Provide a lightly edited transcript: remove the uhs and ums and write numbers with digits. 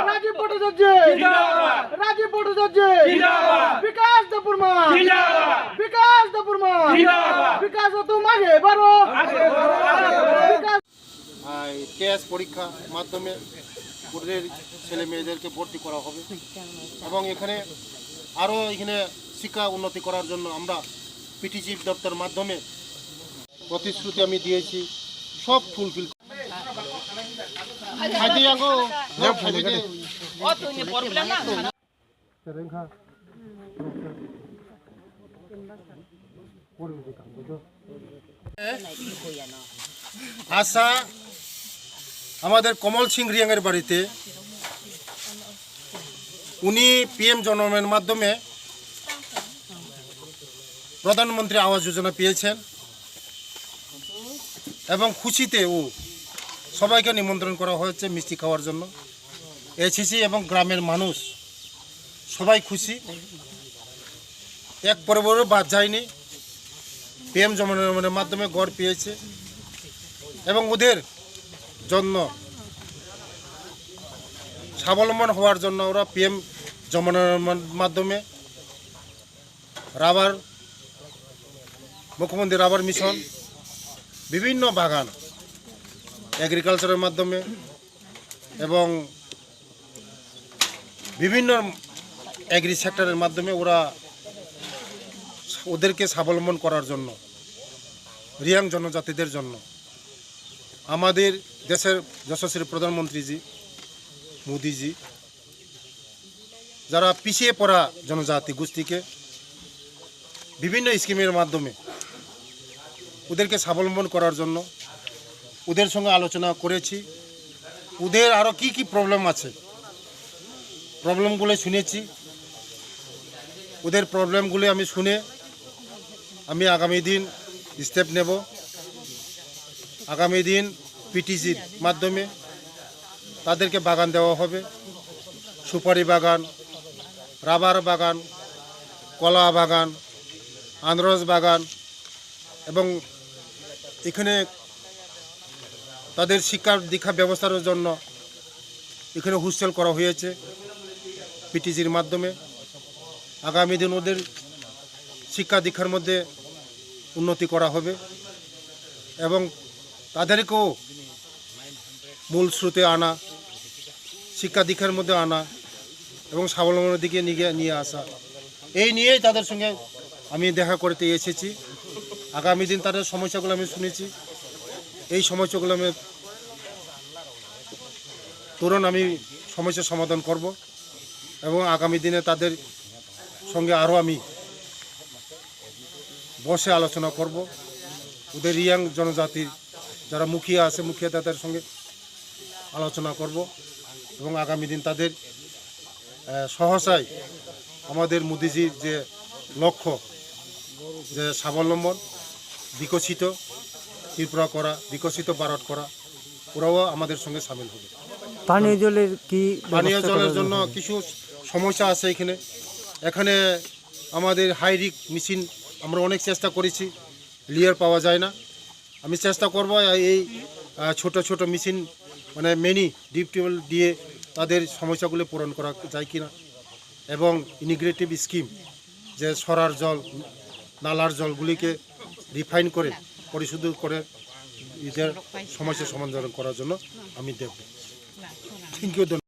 রাজীব ভট্টাচার্য রাজীব ভট্টাচার্য বিকাশ দেববর্মা বিকাশ দেববর্মা বিকাশ তুম আগে বাড়ো। টেস্ট পরীক্ষা মাধ্যমে ওদের ছেলে মেয়েদেরকে ভর্তি করা হবে এবং এখানে আরও এখানে শিক্ষা উন্নতি করার জন্য আমরা পিটিসি দপ্তর মাধ্যমে প্রতিশ্রুতি আমি দিয়েছি, সব ফুলফিল আশা আমাদের কমল সিং রিয়াংয়ের বাড়িতে উনি পিএম জনমনের মাধ্যমে প্রধানমন্ত্রী আবাস যোজনা পেয়েছেন এবং খুশিতে সবাইকে নিমন্ত্রণ করা হয়েছে মিষ্টি খাওয়ার জন্য এসেছি এবং গ্রামের মানুষ সবাই খুশি, এক পরিবারও বাদ যায়নি। পিএম জনমনের মাধ্যমে ঘর পেয়েছে এবং ওদের জন্য স্বাবলম্বন হওয়ার জন্য ওরা পিএম জনমনের মাধ্যমে রাবার মুখ্যমন্ত্রী রাবার মিশন, বিভিন্ন বাগান এগ্রিকালচারের মাধ্যমে এবং বিভিন্ন এগ্রি সেক্টরের মাধ্যমে ওদেরকে স্বাবলম্বন করার জন্য রিয়াং জনজাতিদের জন্য আমাদের দেশের যশস্বী প্রধানমন্ত্রীজি মোদিজি যারা পিছিয়ে পড়া জনজাতি গোষ্ঠীকে বিভিন্ন স্কিমের মাধ্যমে ওদেরকে স্বাবলম্বন করার জন্য ওদের সঙ্গে আলোচনা করেছি। ওদের আরও কি কি প্রবলেম আছে প্রবলেমগুলো শুনেছি, ওদের প্রবলেমগুলো আমি শুনে আমি আগামী দিন স্টেপ নেব। আগামী দিন পিটিসির মাধ্যমে তাদেরকে বাগান দেওয়া হবে, সুপারি বাগান, রাবার বাগান, কলা বাগান, আনারস বাগান এবং এখানে তাদের শিক্ষা দীক্ষা ব্যবস্থার জন্য এখানে হোস্টেল করা হয়েছে পিটিসির মাধ্যমে। আগামী দিন ওদের শিক্ষা দীক্ষার মধ্যে উন্নতি করা হবে এবং তাদেরকেও মূল স্রোতে আনা, শিক্ষা দীক্ষার মধ্যে আনা এবং স্বাবলম্বনের দিকে নিয়ে আসা, এই নিয়েই তাদের সঙ্গে আমি দেখা করতে এসেছি। আগামী দিন তাদের সমস্যাগুলো আমি শুনেছি, এই সমস্যাগুলো আমি আমি সমস্যার সমাধান করব এবং আগামী দিনে তাদের সঙ্গে আরও আমি বসে আলোচনা করব। ওদের রিয়াং জনজাতির যারা মুখিয়া আছে মুখিয়াদের সঙ্গে আলোচনা করব এবং আগামী দিন তাদের সহসায় আমাদের মোদিজির যে লক্ষ্য যে স্বাবলম্বন, বিকশিত ত্রিপুরা করা, বিকশিত ভারত করা, ওরাও আমাদের সঙ্গে সামিল হবে। পানীয় জলের পানীয় জলের জন্য কিছু সমস্যা আছে এখানে আমাদের হাই রিক মেশিন আমরা অনেক চেষ্টা করেছি, লিয়ার পাওয়া যায় না। আমি চেষ্টা করব এই ছোট ছোট মেশিন মানে মিনি ডিপ টিউবওয়েল দিয়ে তাদের সমস্যাগুলো পূরণ করা যায় কিনা এবং ইন্টিগ্রেটিভ স্কিম যে সরার জল নালার জলগুলিকে রিফাইন করে পরিশোধ করে এদের সমস্যার সমাধান করার জন্য আমি দেখব। Thank you.